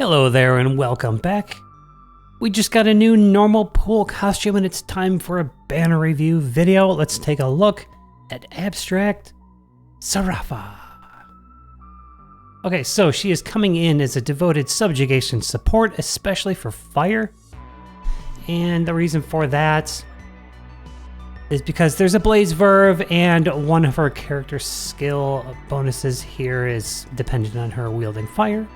Hello there and welcome back. We just got a new normal pool costume and it's time for a banner review video. Let's take a look at Abstract Sarafa. Okay, so she is coming in as a devoted subjugation support, especially for fire. And the reason for that is because there's a Blaze Verve and one of her character skill bonuses here is dependent on her wielding fire.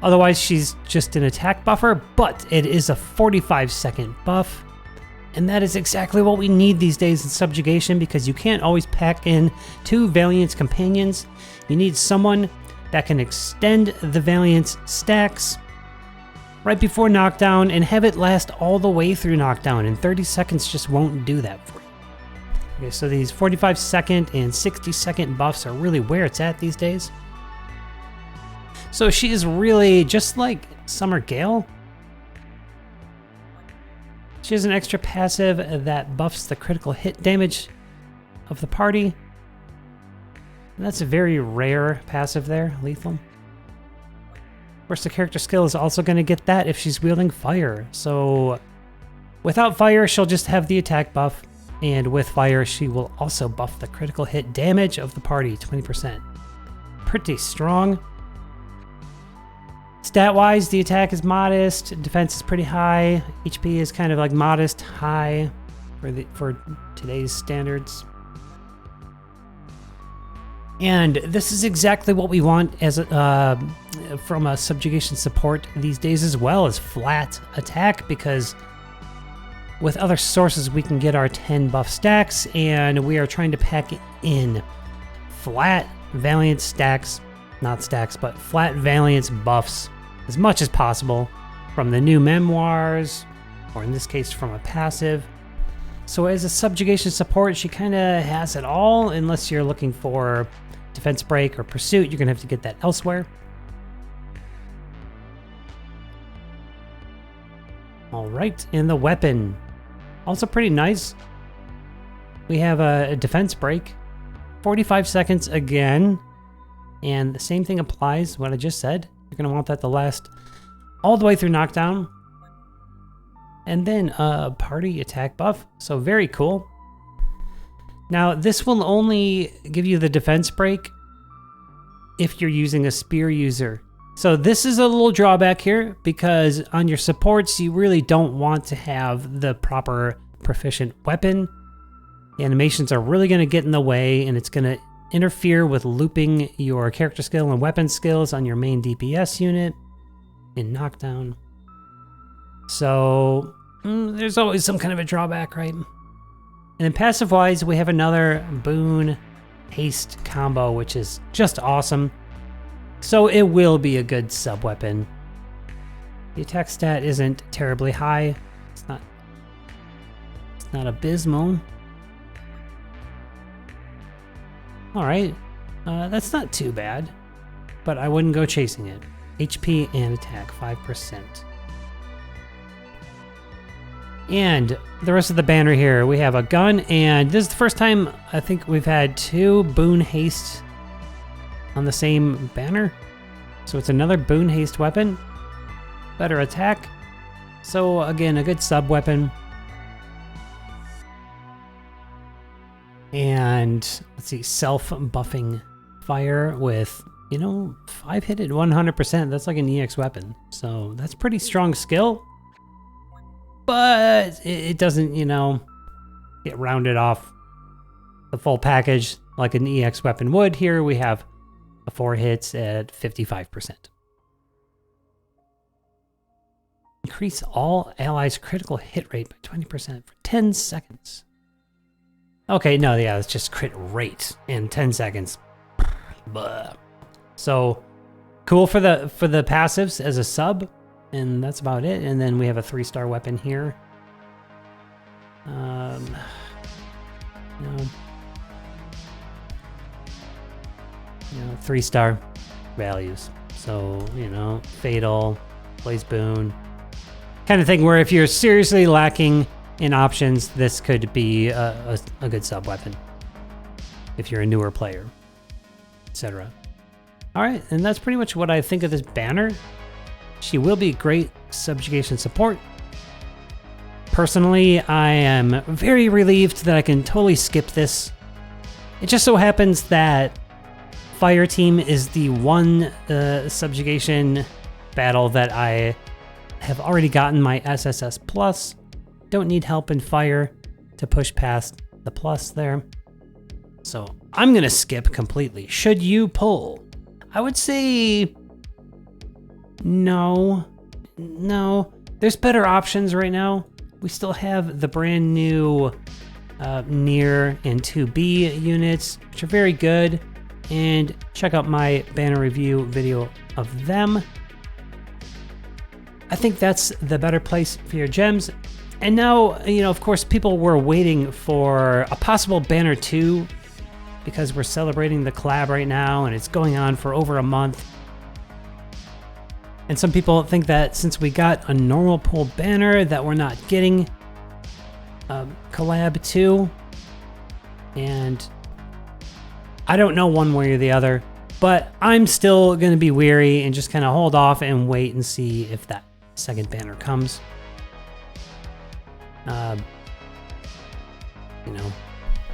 Otherwise, she's just an attack buffer, but it is a 45-second buff. And that is exactly what we need these days in Subjugation because you can't always pack in two Valiance companions. You need someone that can extend the Valiance stacks right before knockdown and have it last all the way through knockdown, and 30 seconds just won't do that for you. Okay, so these 45-second and 60-second buffs are really where it's at these days. So she is really just like Summer Gale. She has an extra passive that buffs the critical hit damage of the party. And that's a very rare passive there, lethal. Of course, the character skill is also going to get that if she's wielding fire. So without fire, she'll just have the attack buff. And with fire, she will also buff the critical hit damage of the party, 20%. Pretty strong. Stat-wise, the attack is modest, defense is pretty high, HP is kind of like modest, high for today's standards. And this is exactly what we want as from a subjugation support these days, as well as flat attack, because with other sources we can get our 10 buff stacks, and we are trying to pack in flat Valiance stacks, not stacks, but flat Valiance buffs as much as possible from the new memoirs, or in this case from a passive. So as a subjugation support, she kind of has it all, unless you're looking for defense break or pursuit. You're gonna have to get that elsewhere. All right, and the weapon, also pretty nice. We have a defense break, 45 seconds again, and the same thing applies, what I just said. You're going to want that to last all the way through knockdown. And then a party attack buff. So very cool. Now, this will only give you the defense break if you're using a spear user. So this is a little drawback here, because on your supports, you really don't want to have the proper proficient weapon. The animations are really going to get in the way, and it's going to interfere with looping your character skill and weapon skills on your main DPS unit in knockdown. So there's always some kind of a drawback, right? And then passive wise, we have another boon haste combo, which is just awesome. So it will be a good sub weapon. The attack stat isn't terribly high. It's not abysmal. All right, that's not too bad, but I wouldn't go chasing it. HP and attack, 5%. And the rest of the banner here, we have a gun, and this is the first time I think we've had two boon haste on the same banner. So it's another boon haste weapon, better attack. So again, a good sub weapon. And let's see, self-buffing fire with, 5 hit at 100%. That's like an EX weapon. So that's pretty strong skill. But it doesn't, get rounded off the full package like an EX weapon would. Here we have a 4 hits at 55%. Increase all allies' critical hit rate by 20% for 10 seconds. Okay, no, yeah, it's just crit rate in 10 seconds. Blah. So cool for the passives as a sub, and that's about it. And then we have a 3-star weapon here. 3-star values. So, fatal, blaze boon, kind of thing where if you're seriously lacking in options, this could be a good sub weapon if you're a newer player, etc. All right, and that's pretty much what I think of this banner. she will be great subjugation support. Personally, I am very relieved that I can totally skip this. It just so happens that Fire Team is the one subjugation battle that I have already gotten my SSS plus. Don't need help in Fire to push past the plus there. So I'm gonna skip completely. Should you pull? I would say no. There's better options right now. We still have the brand new Nier and 2B units, which are very good. And check out my banner review video of them. I think that's the better place for your gems. And now, you know, of course, people were waiting for a possible Banner 2 because we're celebrating the collab right now and it's going on for over a month. And some people think that since we got a normal pool banner that we're not getting collab 2. And I don't know one way or the other, but I'm still going to be weary and just kind of hold off and wait and see if that second banner comes. You know,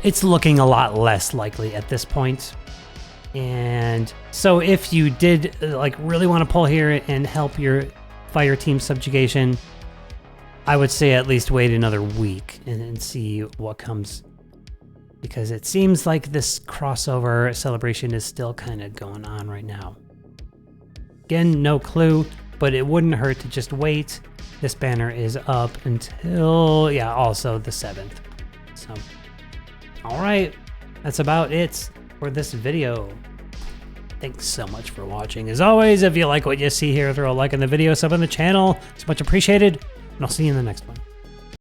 it's looking a lot less likely at this point. And so if you did like really want to pull here and help your Fire Team subjugation, I would say at least wait another week and see what comes. Because it seems like this crossover celebration is still kind of going on right now. Again, no clue, but it wouldn't hurt to just wait. This banner is up until, yeah, also the 7th. So, all right, that's about it for this video. Thanks so much for watching. As always, if you like what you see here, throw a like on the video, sub on the channel. It's much appreciated, and I'll see you in the next one.